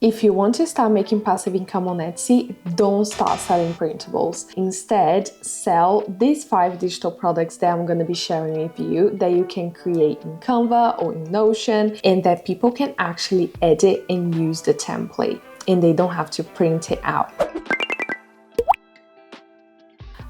If you want to start making passive income on Etsy, don't start selling printables. Instead, sell these 5 digital products that I'm going to be sharing with you that you can create in Canva or in Notion and that people can actually edit and use the template and they don't have to print it out.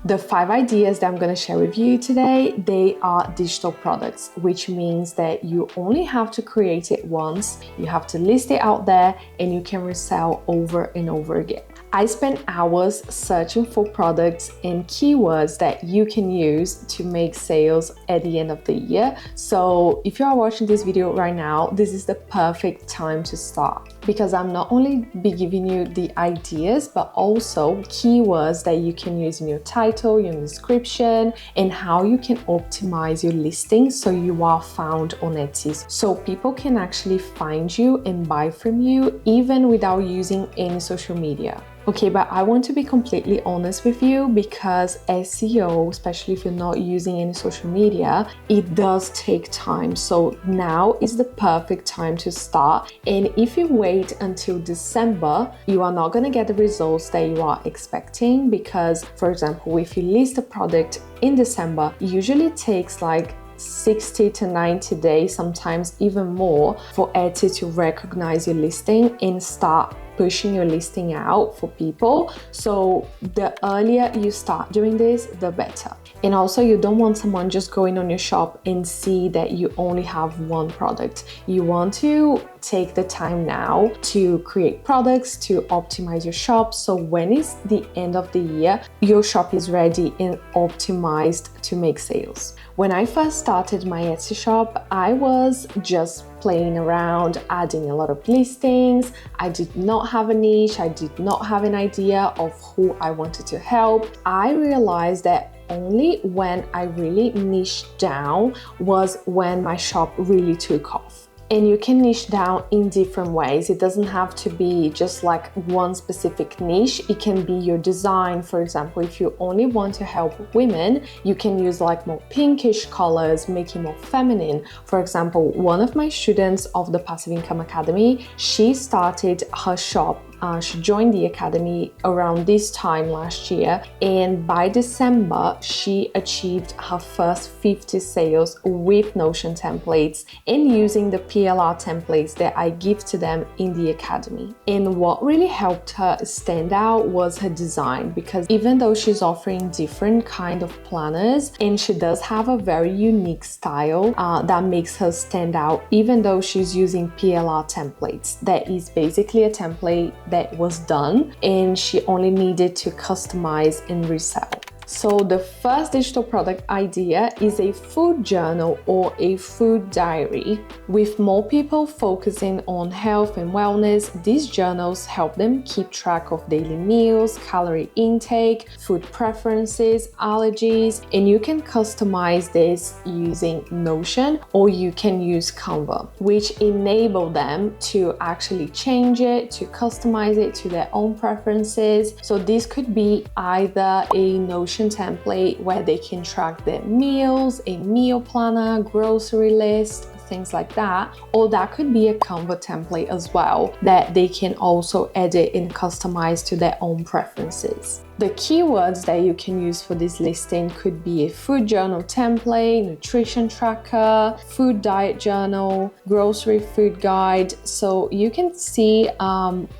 The 5 ideas that I'm going to share with you today, they are digital products, which means that you only have to create it once, you have to list it out there, and you can resell over and over again. I spent hours searching for products and keywords that you can use to make sales at the end of the year. So if you are watching this video right now, this is the perfect time to start, because I'm not only be giving you the ideas, but also keywords that you can use in your title, your description, and how you can optimize your listing so you are found on Etsy. So people can actually find you and buy from you even without using any social media. Okay, but I want to be completely honest with you, because SEO, especially if you're not using any social media, it does take time. So now is the perfect time to start. And if you wait until December, you are not going to get the results that you are expecting, because, for example, if you list a product in December, it usually takes like 60 to 90 days, sometimes even more, for Etsy to recognize your listing and start pushing your listing out for people. So the earlier you start doing this, the better. And also, you don't want someone just going on your shop and see that you only have one product. You want to take the time now to create products, to optimize your shop, so when it's the end of the year, your shop is ready and optimized to make sales. When I first started my Etsy shop, I was just playing around, adding a lot of listings. I did not have a niche. I did not have an idea of who I wanted to help. I realized that only when I really niched down was when my shop really took off. And you can niche down in different ways. It doesn't have to be just like one specific niche. It can be your design. For example, if you only want to help women, you can use like more pinkish colors, make it more feminine. For example, one of my students of the Passive Income Academy, she started her shop. She joined the academy around this time last year, and by December she achieved her first 50 sales with Notion templates and using the PLR templates that I give to them in the academy. And what really helped her stand out was her design, because even though she's offering different kind of planners and she does have a very unique style that makes her stand out, even though she's using PLR templates, that is basically a template that was done and she only needed to customize and resell. So the first digital product idea is a food journal or a food diary. With more people focusing on health and wellness, these journals help them keep track of daily meals, calorie intake, food preferences, allergies, and you can customize this using Notion or you can use Canva, which enable them to actually change it, to customize it to their own preferences. So this could be either a Notion template where they can track their meals, a meal planner, grocery list, things like that, or that could be a Canva template as well that they can also edit and customize to their own preferences. The keywords that you can use for this listing could be a food journal template, nutrition tracker, food diet journal, grocery food guide. So you can see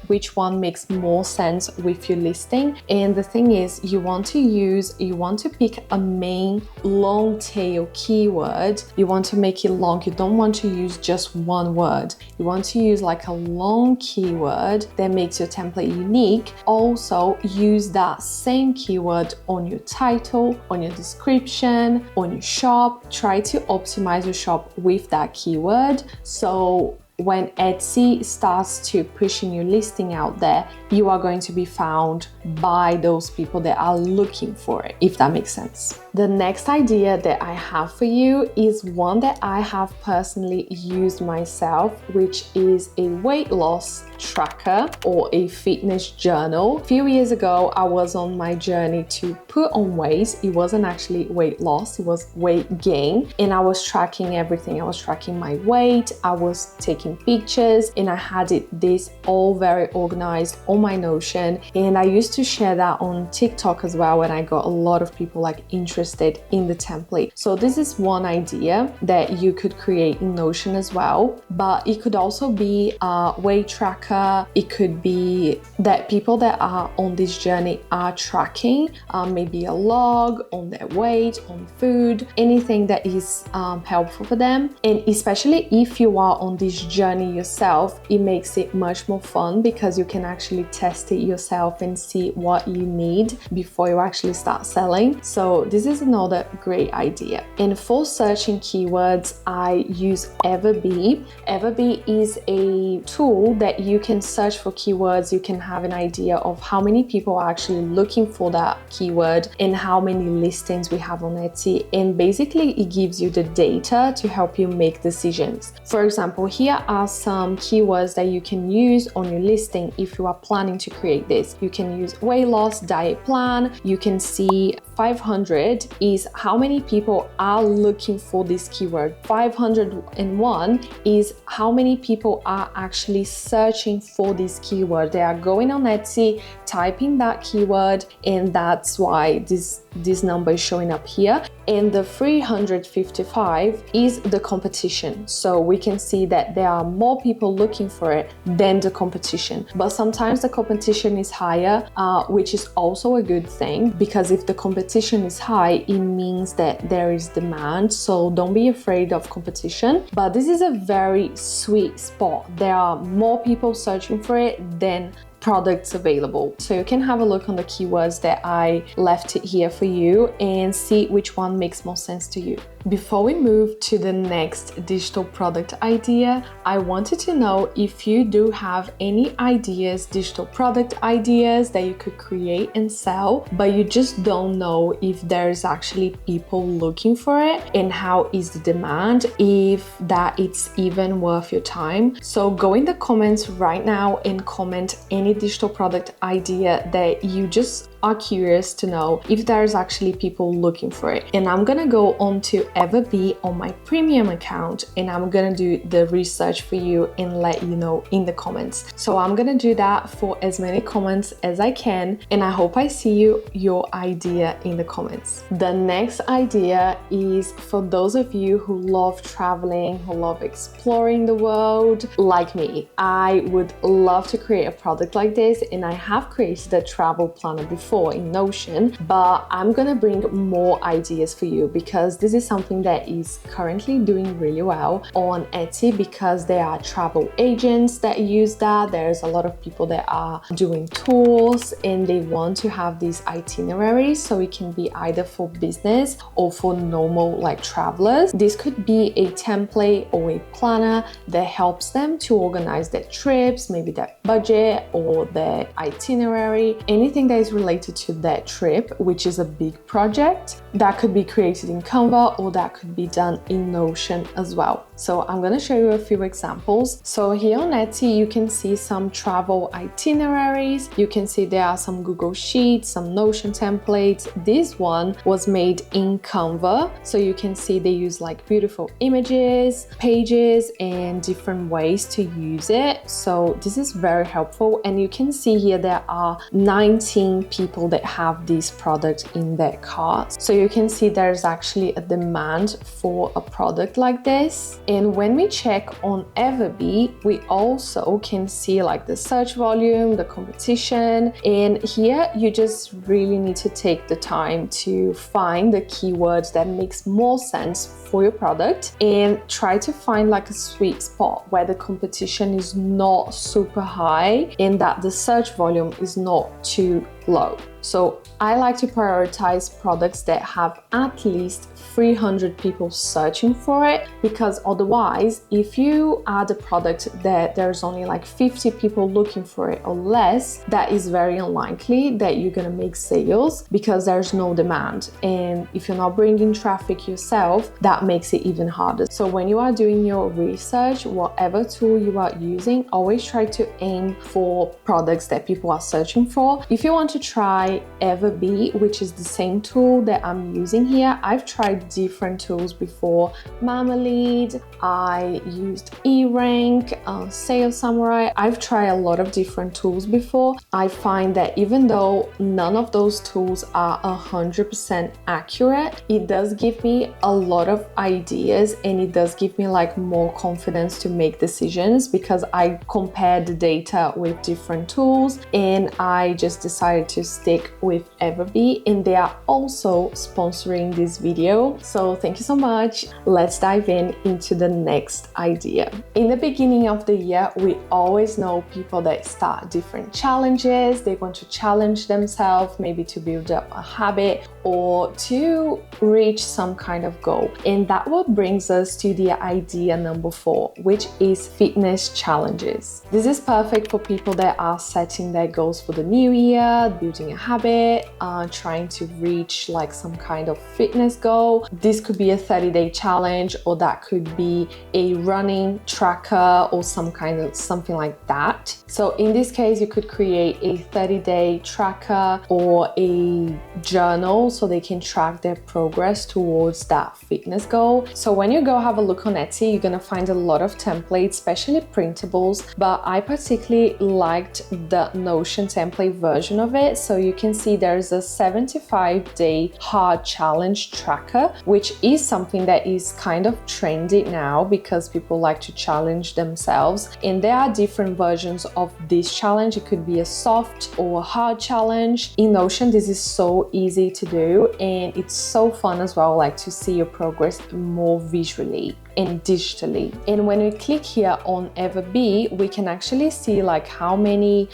which one makes more sense with your listing. And the thing is, you want to pick a main long tail keyword. You want to make it long. You don't want to use just one word. You want to use like a long keyword that makes your template unique. Also, use that same keyword on your title, on your description, on your shop. Try to optimize your shop with that keyword. So when Etsy starts to pushing your listing out there, you are going to be found by those people that are looking for it, if that makes sense. The next idea that I have for you is one that I have personally used myself, which is a weight loss tracker or a fitness journal. A few years ago, I was on my journey to put on weight. It wasn't actually weight loss, it was weight gain. And I was tracking everything. I was tracking my weight, I was taking pictures, and I had this all very organized on my Notion. And I used to share that on TikTok as well, and I got a lot of people like interested in the template. So this is one idea that you could create in Notion as well, but it could also be a weight tracker. It could be that people that are on this journey are tracking maybe a log on their weight, on food, anything that is helpful for them. And especially if you are on this journey yourself, it makes it much more fun because you can actually test it yourself and see what you need before you actually start selling. So this is another great idea. And for searching keywords, I use Everbee. Everbee is a tool that you can search for keywords. You can have an idea of how many people are actually looking for that keyword and how many listings we have on Etsy. And basically it gives you the data to help you make decisions. For example, here are some keywords that you can use on your listing if you are planning to create this. You can use weight loss diet plan. You can see 500 is how many people are looking for this keyword. 501 is how many people are actually searching for this keyword. They are going on Etsy, typing that keyword, and that's why this number is showing up here. And the 355 is the competition. So we can see that there are more people looking for it than the competition. But sometimes the competition is higher, which is also a good thing, because if the competition is high, it means that there is demand. So don't be afraid of competition. But this is a very sweet spot. There are more people searching for it than products available. So you can have a look on the keywords that I left it here for you and see which one makes more sense to you. Before we move to the next digital product idea, I wanted to know if you do have any ideas, digital product ideas that you could create and sell, but you just don't know if there's actually people looking for it and how is the demand, if that it's even worth your time. So go in the comments right now and comment any digital product idea that you just are curious to know if there's actually people looking for it. And I'm gonna go on to Everbee on my premium account and I'm gonna do the research for you and let you know in the comments. So I'm gonna do that for as many comments as I can, and I hope I see your idea in the comments. The next idea is for those of you who love traveling, who love exploring the world like me. I would love to create a product like this, and I have created a travel planner before in Notion, but I'm gonna bring more ideas for you because this is something that is currently doing really well on Etsy because there are travel agents that use that. There's a lot of people that are doing tours and they want to have these itineraries, so it can be either for business or for normal like travelers. This could be a template or a planner that helps them to organize their trips, maybe their budget or their itinerary, anything that is related to that trip, which is a big project that could be created in Canva or that could be done in Notion as well. So I'm going to show you a few examples. So here on Etsy, you can see some travel itineraries. You can see there are some Google Sheets, some Notion templates. This one was made in Canva. So you can see they use like beautiful images, pages, and different ways to use it. So this is very helpful. And you can see here there are 19 people that have this product in their cart. So you can see there's actually a demand for a product like this. And when we check on Everbee, we also can see like the search volume, the competition, and here you just really need to take the time to find the keywords that makes more sense for your product and try to find like a sweet spot where the competition is not super high and that the search volume is not too low. So I like to prioritize products that have at least 300 people searching for it, because otherwise, if you add a product that there's only like 50 people looking for it or less, that is very unlikely that you're gonna make sales because there's no demand. And if you're not bringing traffic yourself, that makes it even harder. So when you are doing your research, whatever tool you are using, always try to aim for products that people are searching for. If you want to try Everbee, which is the same tool that I'm using here, I've tried different tools before. Marmalade, I used eRank, Sales Samurai. I've tried a lot of different tools before. I find that even though none of those tools are 100% accurate, it does give me a lot of ideas, and it does give me like more confidence to make decisions, because I compare the data with different tools, and I just decided to stick with Everbee, and they are also sponsoring this video. So thank you so much. Let's dive into the next idea. In the beginning of the year, we always know people that start different challenges. They want to challenge themselves, maybe to build up a habit or to reach some kind of goal. And that what brings us to the idea number 4, which is fitness challenges. This is perfect for people that are setting their goals for the new year, building a habit, trying to reach like some kind of fitness goal. This could be a 30-day challenge, or that could be a running tracker or something like that. So in this case, you could create a 30-day tracker or a journal so they can track their progress towards that fitness goal. So when you go have a look on Etsy, you're gonna find a lot of templates, especially printables, but I particularly liked the Notion template version of it. So you can see there's a 75-day hard challenge tracker, which is something that is kind of trendy now because people like to challenge themselves. And there are different versions of this challenge. It could be a soft or a hard challenge. In Notion, this is so easy to do, and it's so fun as well, like to see your progress more visually and digitally. And when we click here on Everbee, we can actually see like how many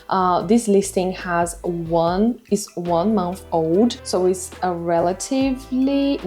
this listing has. Is 1 month old, so it's a relatively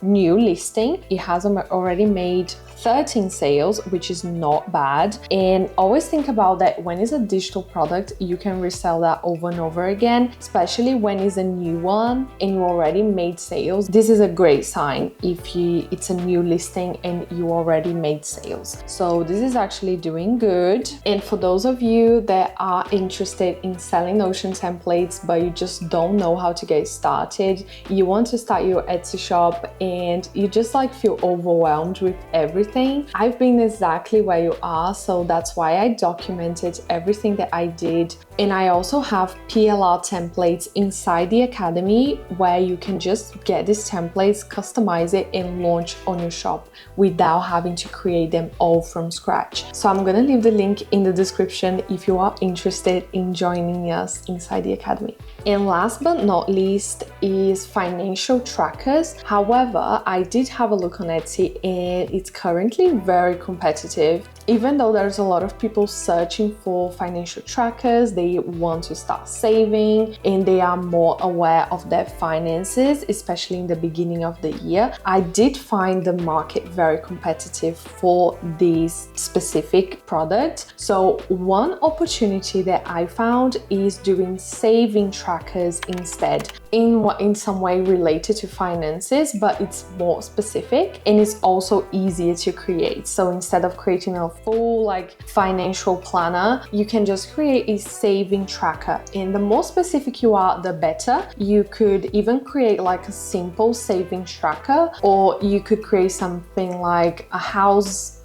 new listing. It has already made 13 sales, which is not bad. And always think about that when it's a digital product, you can resell that over and over again, especially when it's a new one and you already made sales. This is a great sign if it's a new listing and you already made sales. So this is actually doing good. And for those of you that are interested in selling Notion templates, but you just don't know how to get started, you want to start your Etsy shop and you just like feel overwhelmed with everything, I've been exactly where you are. So that's why I documented everything that I did. And I also have PLR templates inside the Academy where you can just get these templates, customize it, and launch on your shop without having to create them all from scratch. So I'm gonna leave the link in the description if you are interested in joining us inside the Academy. And last but not least is financial trackers. However, I did have a look on Etsy and it's currently very competitive. Even though there's a lot of people searching for financial trackers, they want to start saving and they are more aware of their finances, especially in the beginning of the year. I did find the market very competitive for this specific product. So one opportunity that I found is doing saving trackers instead, in some way related to finances, but it's more specific and it's also easier to create. So instead of creating a full like financial planner, you can just create a saving tracker, and the more specific you are, the better. You could even create like a simple saving tracker, or you could create something like a house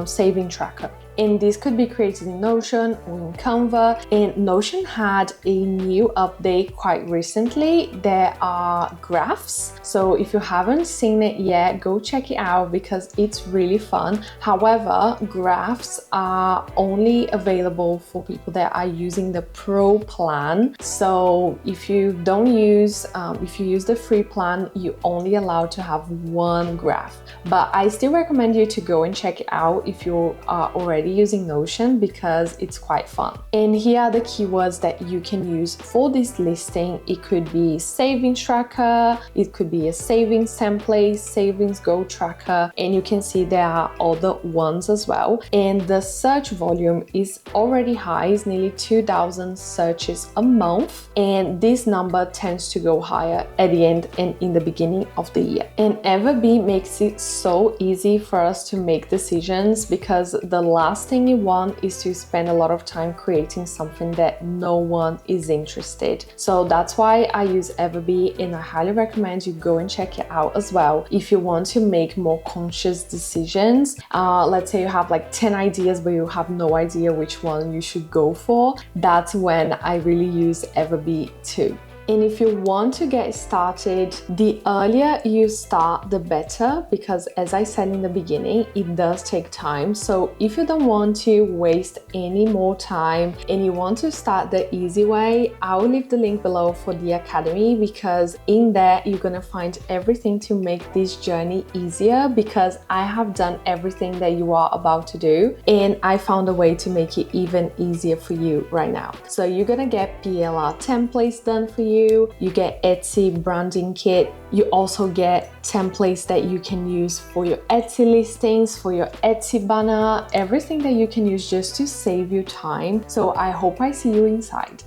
saving tracker. And this could be created in Notion or in Canva. And Notion had a new update quite recently. There are graphs. So if you haven't seen it yet, go check it out because it's really fun. However, graphs are only available for people that are using the Pro plan. So if you use the free plan, you're only allowed to have one graph. But I still recommend you to go and check it out if you are already already using Notion because it's quite fun. And here are the keywords that you can use for this listing. It could be savings tracker, it could be a savings template, savings goal tracker, and you can see there are other ones as well. And the search volume is already high, it's nearly 2,000 searches a month, and this number tends to go higher at the end and in the beginning of the year. And Everbee makes it so easy for us to make decisions, because the last thing you want is to spend a lot of time creating something that no one is interested. So that's why I use Everbee, and I highly recommend you go and check it out as well if you want to make more conscious decisions. Let's say you have like 10 ideas but you have no idea which one you should go for. That's when I really use Everbee too. And if you want to get started, the earlier you start, the better, because as I said in the beginning, it does take time. So if you don't want to waste any more time and you want to start the easy way, I will leave the link below for the Academy, because in there you're gonna find everything to make this journey easier, because I have done everything that you are about to do, and I found a way to make it even easier for you right now. So you're gonna get PLR templates done for you, you get Etsy branding kit, you also get templates that you can use for your Etsy listings, for your Etsy banner, everything that you can use just to save you time. So I hope I see you inside.